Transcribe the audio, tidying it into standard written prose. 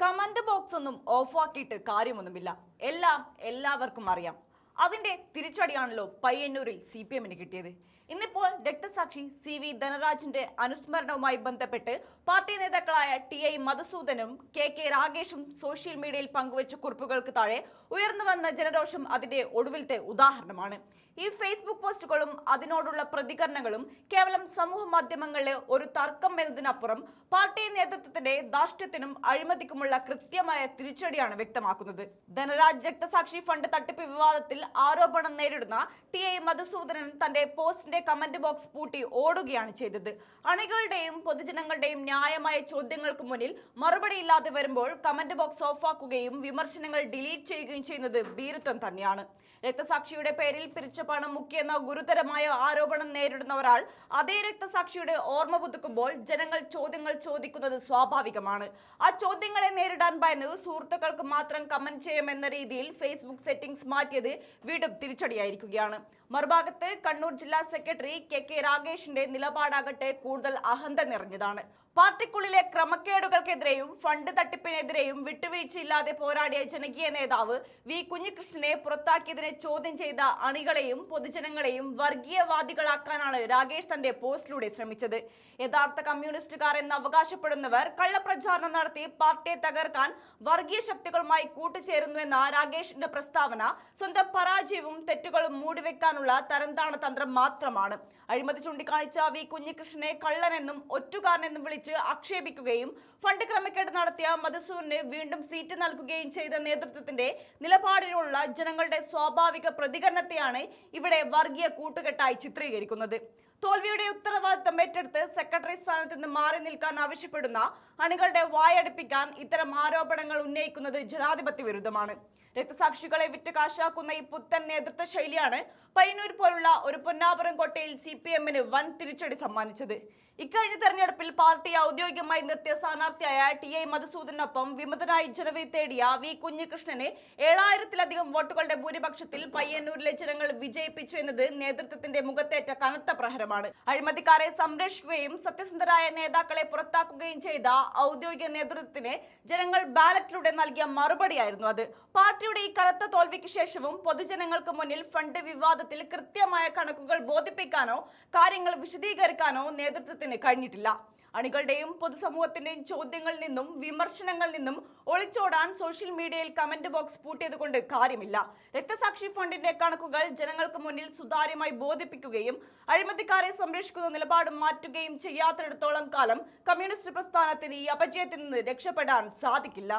Comment box ഒന്നും ഓഫാക്കിയിട്ട് കാര്യമൊന്നുമില്ല. എല്ലാം എല്ലാവർക്കും അറിയാം. അതിന്റെ തിരിച്ചടിയാണല്ലോ പയ്യന്നൂരിൽ CPM-ന് കിട്ടിയത്. ഇന്നിപ്പോൾ രക്തസാക്ഷി CV ധനരാജിന്റെ അനുസ്മരണവുമായി ബന്ധപ്പെട്ട് പാർട്ടി നേതാക്കളായ TI മധുസൂദനും KK രാഗേഷും സോഷ്യൽ മീഡിയയിൽ പങ്കുവച്ച കുറിപ്പുകൾക്ക് താഴെ ഉയർന്നു വന്ന ജനരോഷം അതിന്റെ ഒടുവിലത്തെ ഉദാഹരണമാണ്. ഈ ഫേസ്ബുക്ക് പോസ്റ്റുകളും അതിനോടുള്ള പ്രതികരണങ്ങളും കേവലം സമൂഹ മാധ്യമങ്ങളിലെ ഒരു തർക്കം എന്നതിനപ്പുറം പാർട്ടി നേതൃത്വത്തിന്റെ ധാർഷ്ട്യത്തിനും അഴിമതിക്കുമുള്ള കൃത്യമായ തിരിച്ചടിയാണ് വ്യക്തമാക്കുന്നത്. ധനരാജ് രക്തസാക്ഷി ഫണ്ട് തട്ടിപ്പ് വിവാദത്തിൽ ആരോപണം നേരിടുന്ന TI മധുസൂദനൻ തന്റെ പോസ്റ്റിന്റെ കമന്റ് ബോക്സ് പൂട്ടി ഓടുകയാണ് ചെയ്തത്. അണികളുടെയും പൊതുജനങ്ങളുടെയും ന്യായമായ ചോദ്യങ്ങൾക്ക് മുന്നിൽ മറുപടിയില്ലാതെ വരുമ്പോൾ കമന്റ് ബോക്സ് ഓഫാക്കുകയും വിമർശനങ്ങൾ ഡിലീറ്റ് ചെയ്യുകയും ചെയ്യുന്നത് ഭീരുത്വം തന്നെയാണ്. രക്തസാക്ഷിയുടെ പേരിൽ പിരിച്ച പണം മുക്കിയെന്ന ഗുരുതരമായ ആരോപണം നേരിടുന്ന ഒരാൾ അതേ രക്തസാക്ഷിയുടെ ഓർമ്മ പുതുക്കുമ്പോൾ ജനങ്ങൾ ചോദ്യങ്ങൾ ചോദിക്കുന്നത് സ്വാഭാവികമാണ്. ആ ചോദ്യങ്ങളെ നേരിടാൻ ഭയന്ന് സുഹൃത്തുക്കൾക്ക് മാത്രം കമന്റ് ചെയ്യാമെന്ന രീതിയിൽ ഫേസ്ബുക്ക് സെറ്റിംഗ്സ് മാറ്റിയത് വീണ്ടും തിരിച്ചടിയായിരിക്കുകയാണ്. മറുഭാഗത്ത് കണ്ണൂർ ജില്ലാ സെക്രട്ടറി KK രാഗേഷിന്റെ നിലപാടാകട്ടെ കൂടുതൽ അഹന്ത നിറഞ്ഞതാണ്. പാർട്ടിക്കുള്ളിലെ ക്രമക്കേടുകൾക്കെതിരെയും ഫണ്ട് തട്ടിപ്പിനെതിരെയും വിട്ടുവീഴ്ചയില്ലാതെ പോരാടിയ ജനകീയ നേതാവ് V കുഞ്ഞികൃഷ്ണനെ പുറത്താക്കിയതിനെ ചോദ്യം ചെയ്ത അണികളെയും പൊതുജനങ്ങളെയും വർഗീയവാദികളാക്കാനാണ് രാഗേഷ് തന്റെ പോസ്റ്റിലൂടെ ശ്രമിച്ചത്. യഥാർത്ഥ കമ്മ്യൂണിസ്റ്റുകാർ എന്ന് അവകാശപ്പെടുന്നവർ കള്ളപ്രചാരണം നടത്തി പാർട്ടിയെ തകർക്കാൻ വർഗീയ ശക്തികളുമായി കൂട്ടുചേരുന്നുവെന്ന രാഗേഷിന്റെ പ്രസ്താവന സ്വന്തം പരാജയവും തെറ്റുകളും മൂടിവെക്കാനുള്ള തരംതാണ തന്ത്രം മാത്രമാണ്. അഴിമതി ചൂണ്ടിക്കാണിച്ച V കുഞ്ഞികൃഷ്ണനെ കള്ളനെന്നും ഒറ്റുകാരനെന്നും വിളിച്ച് ആക്ഷേപിക്കുകയും ഫണ്ട് ക്രമക്കേട് നടത്തിയ മധുസൂദന് വീണ്ടും സീറ്റ് നൽകുകയും ചെയ്ത നേതൃത്വത്തിന്റെ നിലപാടിനുള്ള ജനങ്ങളുടെ സ്വാഭാവിക പ്രതികരണത്തെയാണ് ഇവിടെ വർഗീയ കൂട്ടുകെട്ടായി ചിത്രീകരിക്കുന്നത്. തോൽവിയുടെ ഉത്തരവാദിത്തം ഏറ്റെടുത്ത് സെക്രട്ടറി സ്ഥാനത്ത് നിന്ന് മാറി നിൽക്കാൻ ആവശ്യപ്പെടുന്ന അണികളുടെ വായടപ്പിക്കാൻ ഇത്തരം ആരോപണങ്ങൾ ഉന്നയിക്കുന്നത് ജനാധിപത്യ വിരുദ്ധമാണ്. രക്തസാക്ഷികളെ വിറ്റ് കാശാക്കുന്ന ഈ പുത്തൻ നേതൃത്വ ശൈലിയാണ് പയ്യന്നൂർ പോലുള്ള ഒരു പൊന്നാപുരം കോട്ടയിൽ CPM-ന് വൻ തിരിച്ചടി സമ്മാനിച്ചത്. ഇക്കഴിഞ്ഞ തെരഞ്ഞെടുപ്പിൽ പാർട്ടി ഔദ്യോഗികമായി നിർത്തിയ സ്ഥാനാർത്ഥിയായ TI മധുസൂദനൊപ്പം വിമതനായി ജനവിധി തേടിയ V കുഞ്ഞികൃഷ്ണനെ 7000-ലധികം വോട്ടുകളുടെ ഭൂരിപക്ഷത്തിൽ പയ്യന്നൂരിലെ ജനങ്ങൾ വിജയിപ്പിച്ചു എന്നത് നേതൃത്വത്തിന്റെ മുഖത്തേറ്റ കനത്ത പ്രഹരമാണ്. അഴിമതിക്കാരെ സംരക്ഷിക്കുകയും സത്യസന്ധരായ നേതാക്കളെ പുറത്താക്കുകയും ചെയ്ത ഔദ്യോഗിക നേതൃത്വത്തിന് ജനങ്ങൾ ബാലറ്റിലൂടെ നൽകിയ മറുപടിയായിരുന്നു അത്. പാർട്ടിയുടെ ഈ കനത്ത തോൽവിക്ക് ശേഷവും പൊതുജനങ്ങൾക്ക് മുന്നിൽ ഫണ്ട് വിവാദത്തിൽ കൃത്യമായ കണക്കുകൾ ബോധിപ്പിക്കാനോ കാര്യങ്ങൾ വിശദീകരിക്കാനോ നേതൃത്വത്തിന് കഴിഞ്ഞിട്ടില്ല. അണികളുടെയും പൊതുസമൂഹത്തിന്റെയും ചോദ്യങ്ങളിൽ നിന്നും വിമർശനങ്ങളിൽ നിന്നും ഒളിച്ചോടാൻ സോഷ്യൽ മീഡിയയിൽ കമന്റ് ബോക്സ് പൂട്ടിയത് കൊണ്ട് കാര്യമില്ല. രക്തസാക്ഷി ഫണ്ടിന്റെ കണക്കുകൾ ജനങ്ങൾക്ക് മുന്നിൽ സുതാര്യമായി ബോധിപ്പിക്കുകയും അഴിമതിക്കാരെ സംരക്ഷിക്കുന്ന നിലപാട് മാറ്റുകയും ചെയ്യാത്തിടത്തോളം കാലം കമ്മ്യൂണിസ്റ്റ് പ്രസ്ഥാനത്തിന് ഈ അപജയത്തിൽ നിന്ന് രക്ഷപ്പെടാൻ സാധിക്കില്ല.